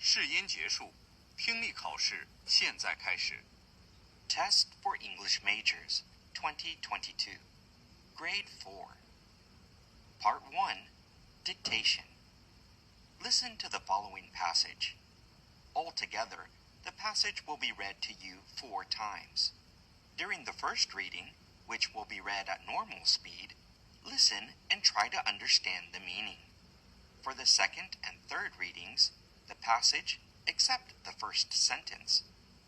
试音结束，听力考试现在开始。Test for English Majors 2022, Grade 4. Part 1, Dictation. Listen to the following passage. Altogether, the passage will be read to you 4 times. During the first reading, which will be read at normal speed, listen and try to understand the meaning. For the second and third readings, the passage, except the first sentence,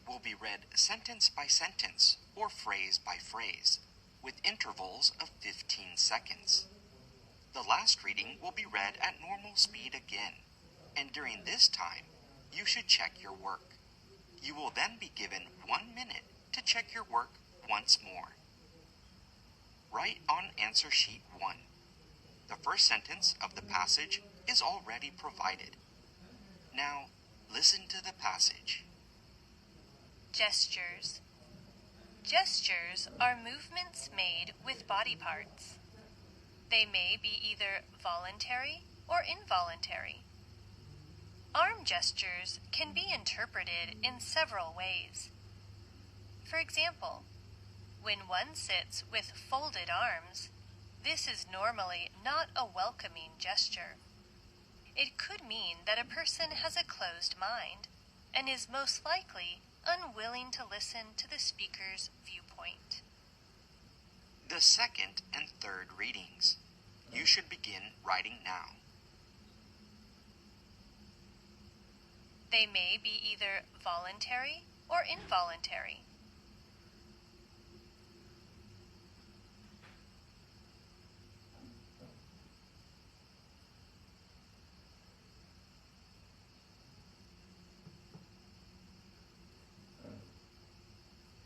will be read sentence by sentence or phrase by phrase, with intervals of 15 seconds. The last reading will be read at normal speed again, and during this time, you should check your work. You will then be given 1 minute to check your work once more. Write on answer sheet 1. The first sentence of the passage is already provided. Now, listen to the passage. Gestures. Gestures are movements made with body parts. They may be either voluntary or involuntary. Arm gestures can be interpreted in several ways. For example, when one sits with folded arms, this is normally not a welcoming gesture. It could mean that a person has a closed mind and is most likely unwilling to listen to the speaker's viewpoint. The second and third readings. You should begin writing now. They may be either voluntary or involuntary.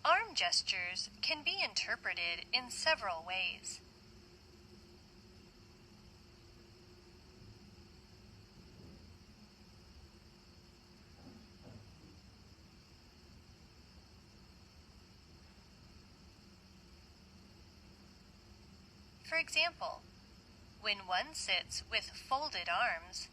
Arm gestures can be interpreted in several ways. For example, when one sits with folded arms,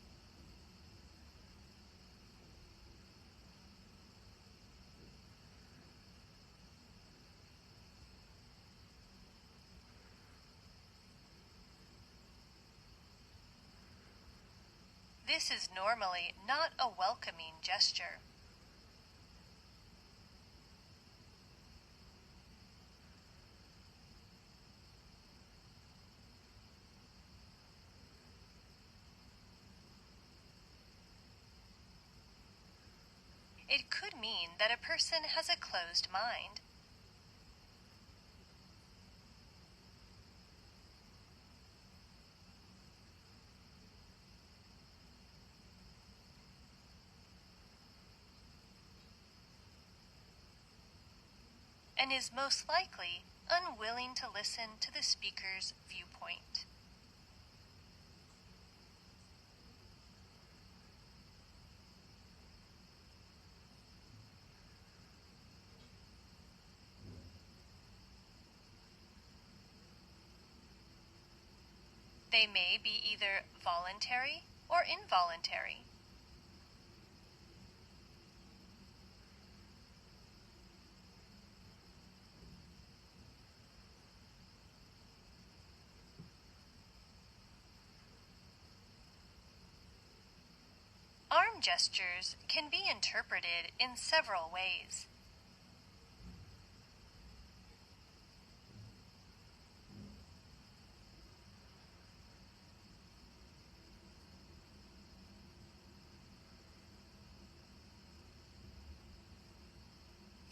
this is normally not a welcoming gesture. It could mean that a person has a closed mind. And is most likely unwilling to listen to the speaker's viewpoint. They may be either voluntary or involuntary. Arm gestures can be interpreted in several ways.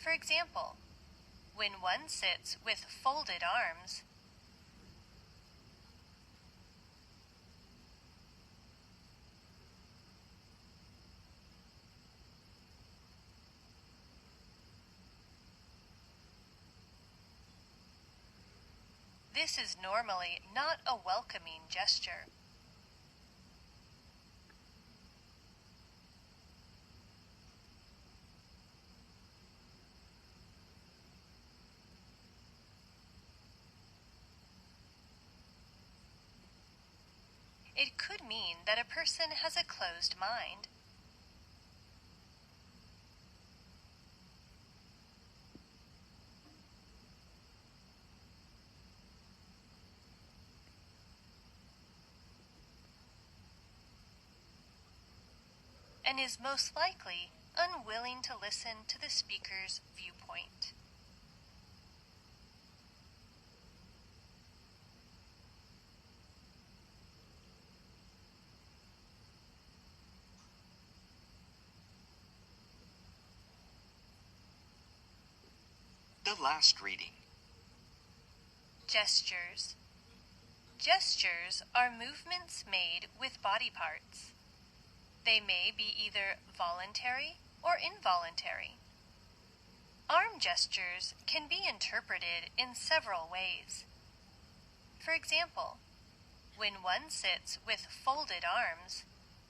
For example, when one sits with folded arms, this is normally not a welcoming gesture. It could mean that a person has a closed mind. and is most likely unwilling to listen to the speaker's viewpoint. The last reading. Gestures. Gestures are movements made with body parts. They may be either voluntary or involuntary. Arm gestures can be interpreted in several ways. For example, when one sits with folded arms,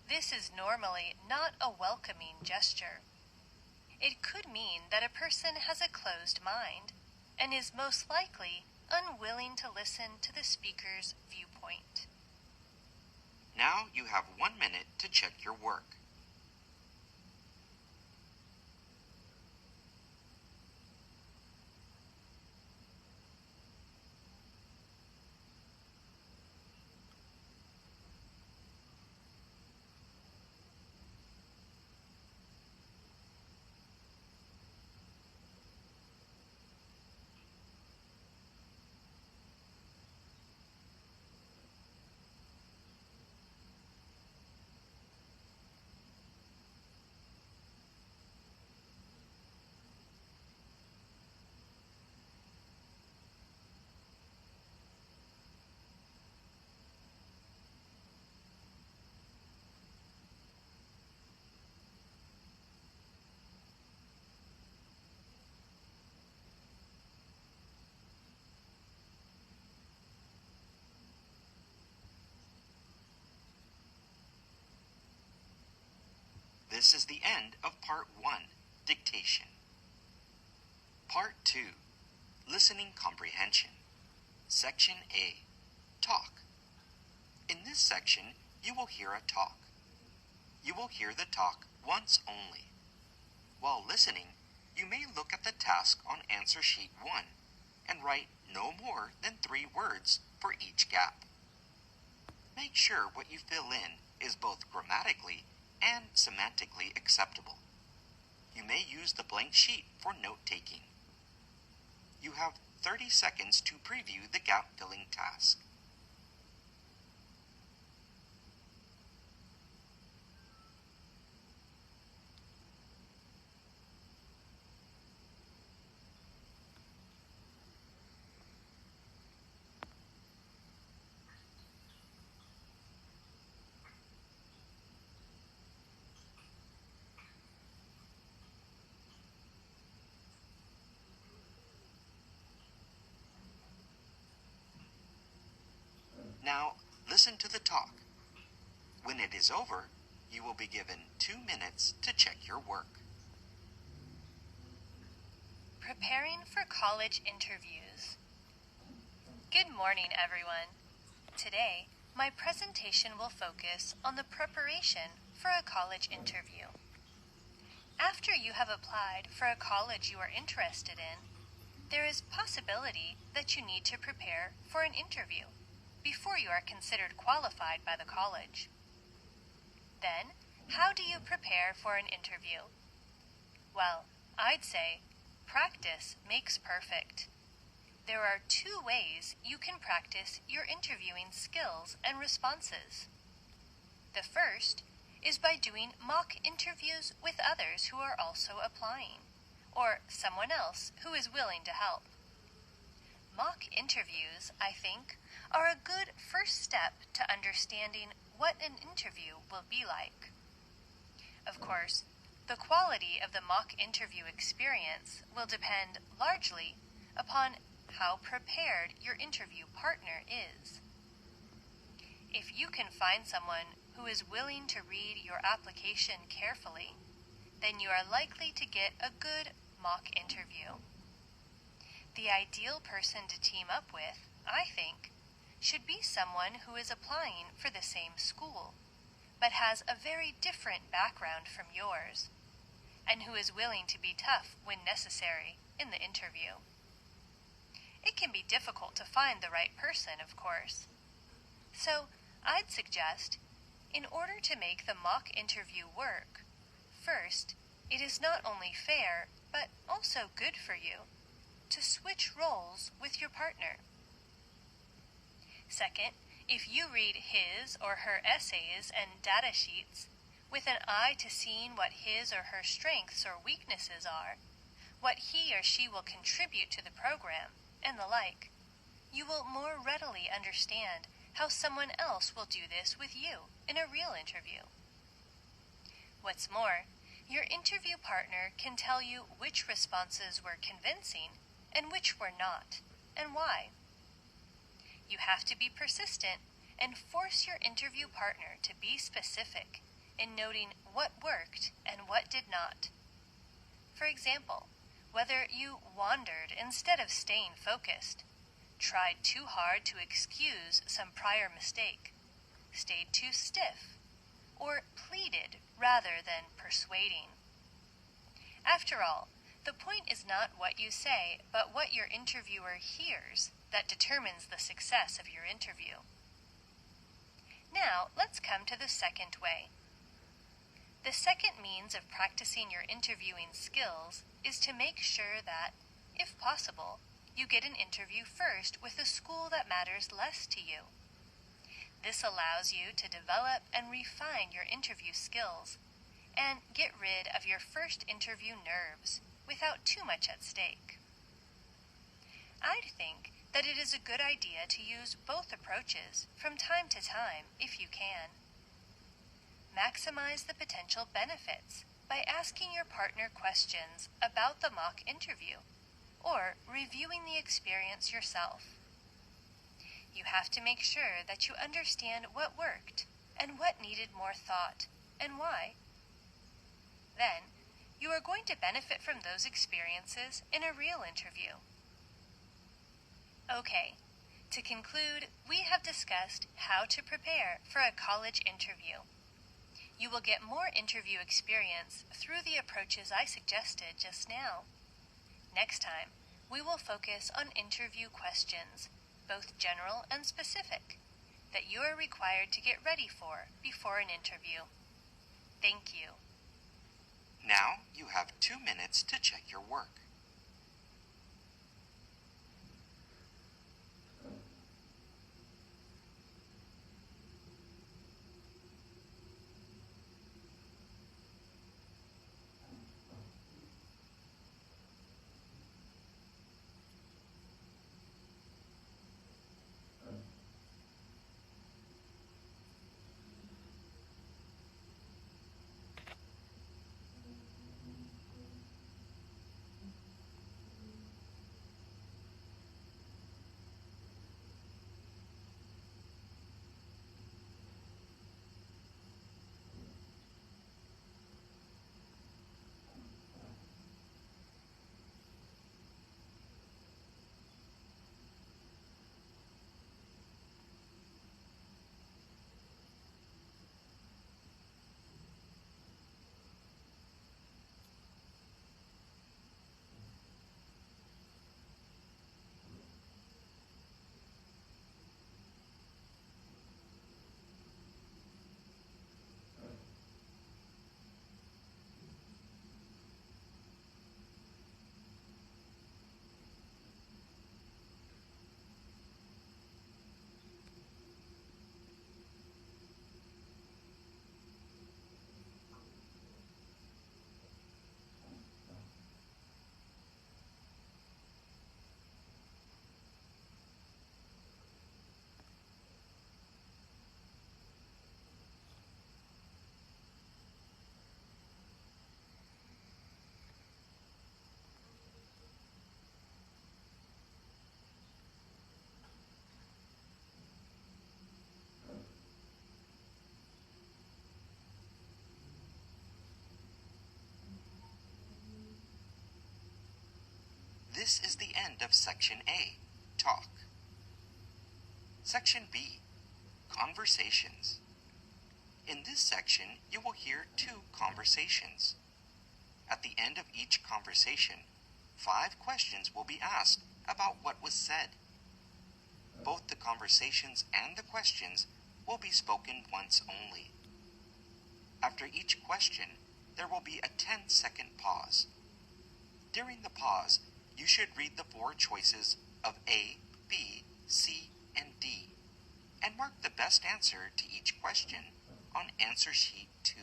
this is normally not a welcoming gesture. It could mean that a person has a closed mind and is most likely unwilling to listen to the speaker's viewpoint. Now you have 1 minute to check your work. This is the end of Part 1, Dictation. Part 2, Listening Comprehension. Section A, Talk. In this section, you will hear a talk. You will hear the talk once only. While listening, you may look at the task on Answer Sheet 1 and write no more than 3 words for each gap. Make sure what you fill in is both grammatically and semantically acceptable. You may use the blank sheet for note-taking. You have 30 seconds to preview the gap-filling task. Now, listen to the talk. When it is over, you will be given 2 minutes to check your work. Preparing for college interviews. Good morning, everyone. Today, my presentation will focus on the preparation for a college interview. After you have applied for a college you are interested in, there is possibility that you need to prepare for an interview before you are considered qualified by the college. Then, how do you prepare for an interview? Well, I'd say practice makes perfect. There are 2 ways you can practice your interviewing skills and responses. The first is by doing mock interviews with others who are also applying, or someone else who is willing to help. Mock interviews, I think, are a good first step to understanding what an interview will be like. Of course, the quality of the mock interview experience will depend largely upon how prepared your interview partner is. If you can find someone who is willing to read your application carefully, then you are likely to get a good mock interview. The ideal person to team up with, I think, should be someone who is applying for the same school, but has a very different background from yours, and who is willing to be tough when necessary in the interview. It can be difficult to find the right person, of course. So, I'd suggest, in order to make the mock interview work, First, it is not only fair, but also good for you to switch roles with your partner. Second, if you read his or her essays and data sheets with an eye to seeing what his or her strengths or weaknesses are, what he or she will contribute to the program, and the like, you will more readily understand how someone else will do this with you in a real interview. What's more, your interview partner can tell you which responses were convincing and which were not, and why. You have to be persistent and force your interview partner to be specific in noting what worked and what did not. For example, whether you wandered instead of staying focused, tried too hard to excuse some prior mistake, stayed too stiff, or pleaded rather than persuading. After all, the point is not what you say, but what your interviewer hears that determines the success of your interview. Now, let's come to the second way. The second means of practicing your interviewing skills is to make sure that, if possible, you get an interview first with a school that matters less to you. This allows you to develop and refine your interview skills and get rid of your first interview nerves without too much at stake. I'd think that it is a good idea to use both approaches from time to time if you can. Maximize the potential benefits by asking your partner questions about the mock interview or reviewing the experience yourself. You have to make sure that you understand what worked and what needed more thought and why. Then, you are going to benefit from those experiences in a real interview. Okay, to conclude, we have discussed how to prepare for a college interview. You will get more interview experience through the approaches I suggested just now. Next time, we will focus on interview questions, both general and specific, that you are required to get ready for before an interview. Thank you. Now you have 2 minutes to check your work. This is the end of Section A, Talk. Section B, Conversations. In this section, you will hear 2 conversations. At the end of each conversation, 5 questions will be asked about what was said. Both the conversations and the questions will be spoken once only. After each question, there will be a 10-second pause. During the pause, you should read the 4 choices of A, B, C, and D, and mark the best answer to each question on answer sheet 2.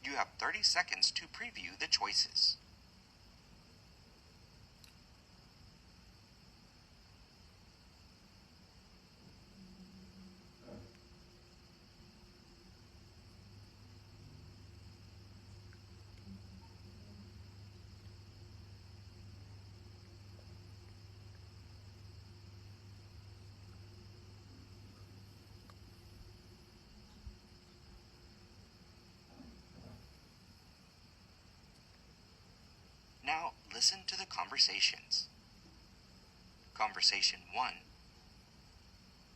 You have 30 seconds to preview the choices. Now listen to the conversations. Conversation 1.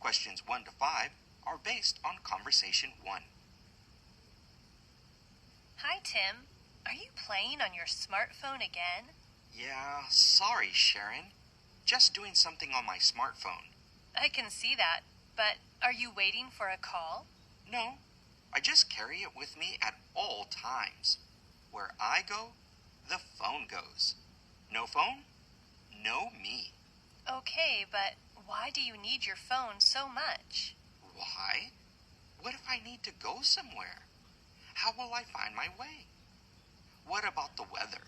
Questions 1 to 5 are based on Conversation 1. Hi, Tim. Are you playing on your smartphone again? Yeah, sorry, Sharon. Just doing something on my smartphone. I can see that, but are you waiting for a call? No, I just carry it with me at all times. Where I go, the phone goes. No phone? No me. Okay, but why do you need your phone so much? Why? What if I need to go somewhere? How will I find my way? What about the weather?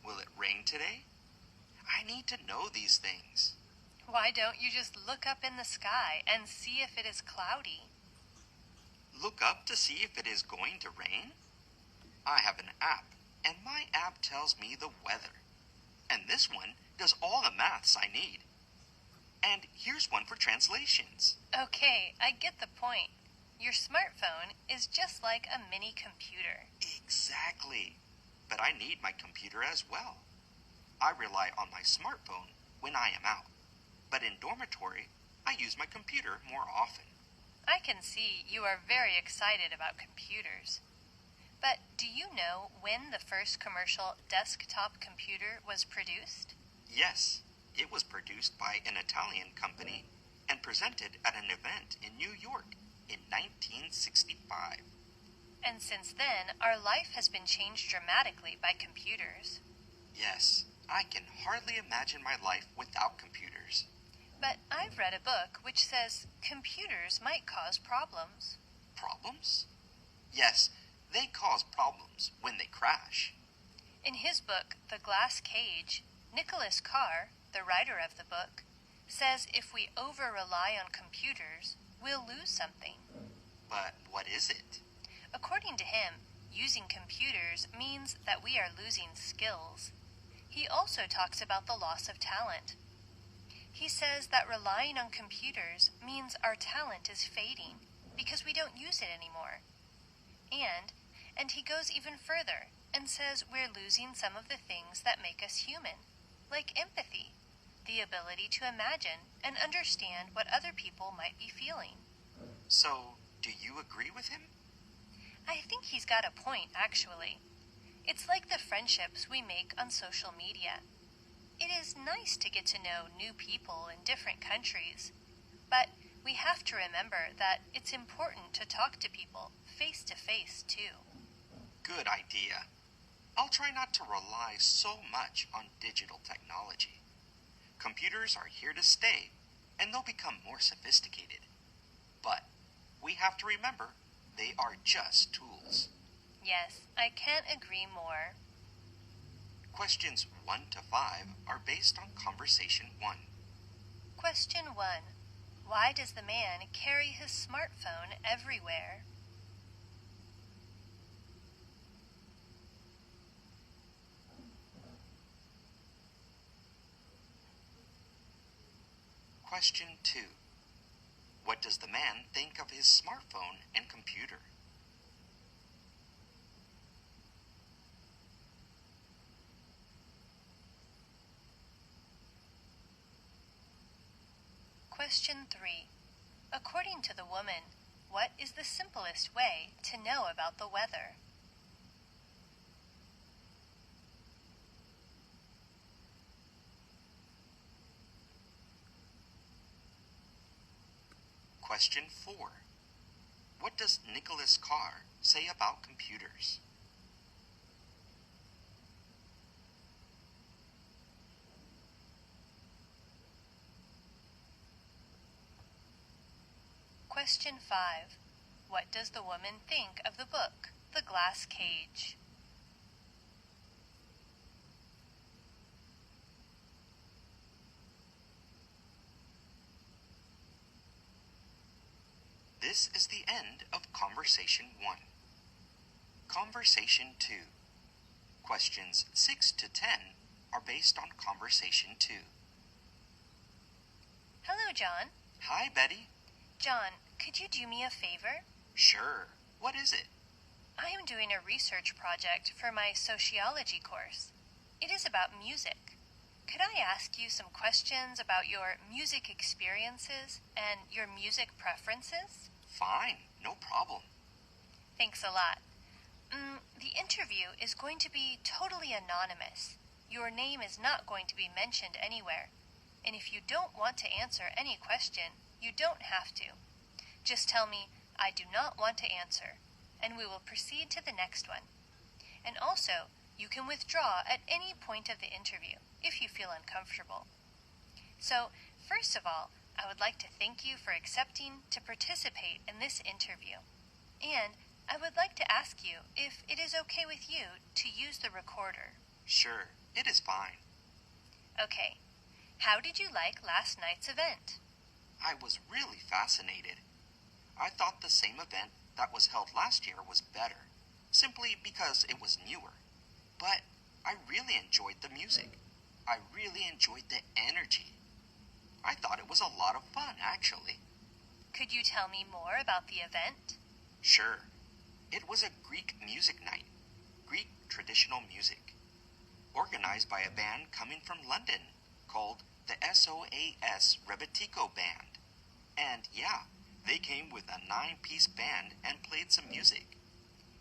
Will it rain today? I need to know these things. Why don't you just look up in the sky and see if it is cloudy? Look up to see if it is going to rain? I have an app, and my app tells me the weather. And this one does all the maths I need. And here's one for translations. Okay, I get the point. Your smartphone is just like a mini computer. Exactly. But I need my computer as well. I rely on my smartphone when I am out. But in dormitory, I use my computer more often. I can see you are very excited about computers. But do you know when the first commercial desktop computer was produced? Yes, it was produced by an Italian company and presented at an event in New York in 1965. And since then, our life has been changed dramatically by computers. Yes, I can hardly imagine my life without computers. But I've read a book which says computers might cause problems. Problems? Yes, they cause problems when they crash. In his book, The Glass Cage, Nicholas Carr, the writer of the book, says if we over-rely on computers, we'll lose something. But what is it? According to him, using computers means that we are losing skills. He also talks about the loss of talent. He says that relying on computers means our talent is fading because we don't use it anymore. And he goes even further and says we're losing some of the things that make us human, like empathy, the ability to imagine and understand what other people might be feeling. So, do you agree with him? I think he's got a point, actually. It's like the friendships we make on social media. It is nice to get to know new people in different countries, but we have to remember that it's important to talk to people face to face, too. Good idea. I'll try not to rely so much on digital technology. Computers are here to stay, and they'll become more sophisticated. But we have to remember they are just tools. Yes, I can't agree more. Questions 1 to 5 are based on Conversation 1. Question 1. Why does the man carry his smartphone everywhere? Question 2. What does the man think of his smartphone and computer? Question 3. According to the woman, what is the simplest way to know about the weather? Question 4. What does Nicholas Carr say about computers? Question 5. What does the woman think of the book, The Glass Cage? This is the end of Conversation 1. Conversation 2. Questions 6 to 10 are based on Conversation 2. Hello, John. Hi, Betty. John, could you do me a favor? Sure. What is it? I am doing a research project for my sociology course. It is about music. Could I ask you some questions about your music experiences and your music preferences? Fine. No problem. Thanks a lot. The interview is going to be totally anonymous. Your name is not going to be mentioned anywhere. And if you don't want to answer any question, you don't have to. Just tell me, I do not want to answer, and we will proceed to the next one. And also, you can withdraw at any point of the interview if you feel uncomfortable. So, first of all, I would like to thank you for accepting to participate in this interview. And I would like to ask you if it is okay with you to use the recorder. Sure. It is fine. Okay. How did you like last night's event? I was really fascinated. I thought the same event that was held last year was better, simply because it was newer. But I really enjoyed the music. I really enjoyed the energy. I thought it was a lot of fun, actually. Could you tell me more about the event? Sure. It was a Greek music night, Greek traditional music, organized by a band coming from London called the SOAS Rebetiko Band. And yeah, they came with a 9-piece band and played some music.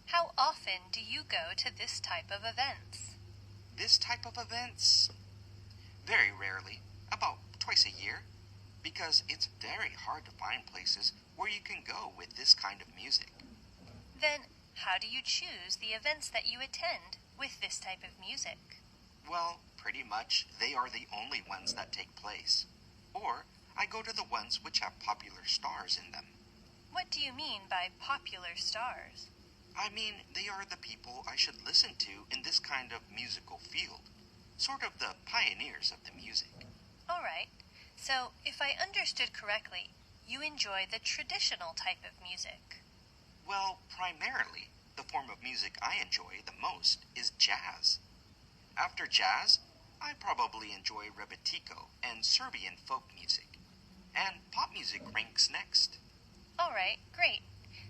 How often do you go to this type of events? This type of events? Very rarely, about twice a year, because it's very hard to find places where you can go with this kind of music. Then, how do you choose the events that you attend with this type of music? Well, pretty much they are the only ones that take place. Or I go to the ones which have popular stars in them. What do you mean by popular stars? I mean, they are the people I should listen to in this kind of musical field. Sort of the pioneers of the music. All right. So, if I understood correctly, you enjoy the traditional type of music. Well, primarily, the form of music I enjoy the most is jazz. After jazz, I probably enjoy Rebetiko and Serbian folk music. And pop music ranks next. All right, great.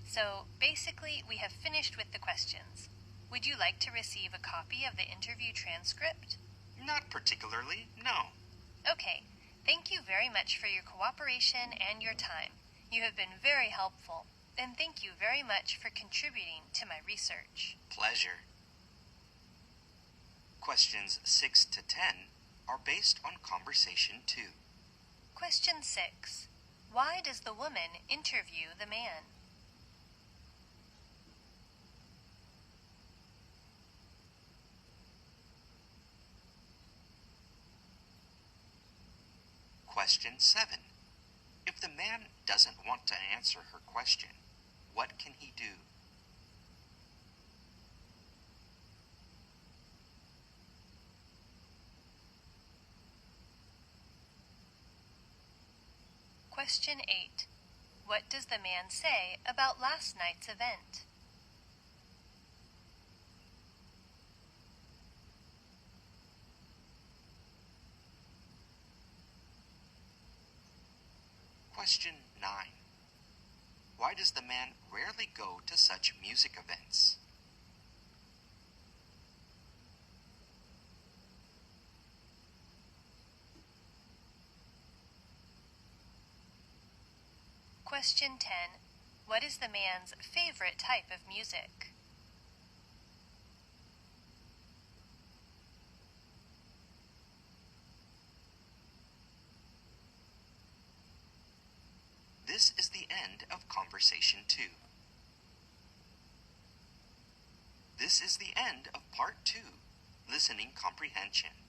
So, basically, we have finished with the questions. Would you like to receive a copy of the interview transcript? Not particularly, no. Okay. Thank you very much for your cooperation and your time. You have been very helpful. And thank you very much for contributing to my research. Pleasure. Questions 6 to 10 are based on Conversation 2. Question 6. Why does the woman interview the man? Question 7. If the man doesn't want to answer her question, what can he do? Question 8. What does the man say about last night's event? Question 9. Why does the man rarely go to such music events? Question 10. What is the man's favorite type of music? This is the end of Conversation 2. This is the end of Part 2, Listening Comprehension.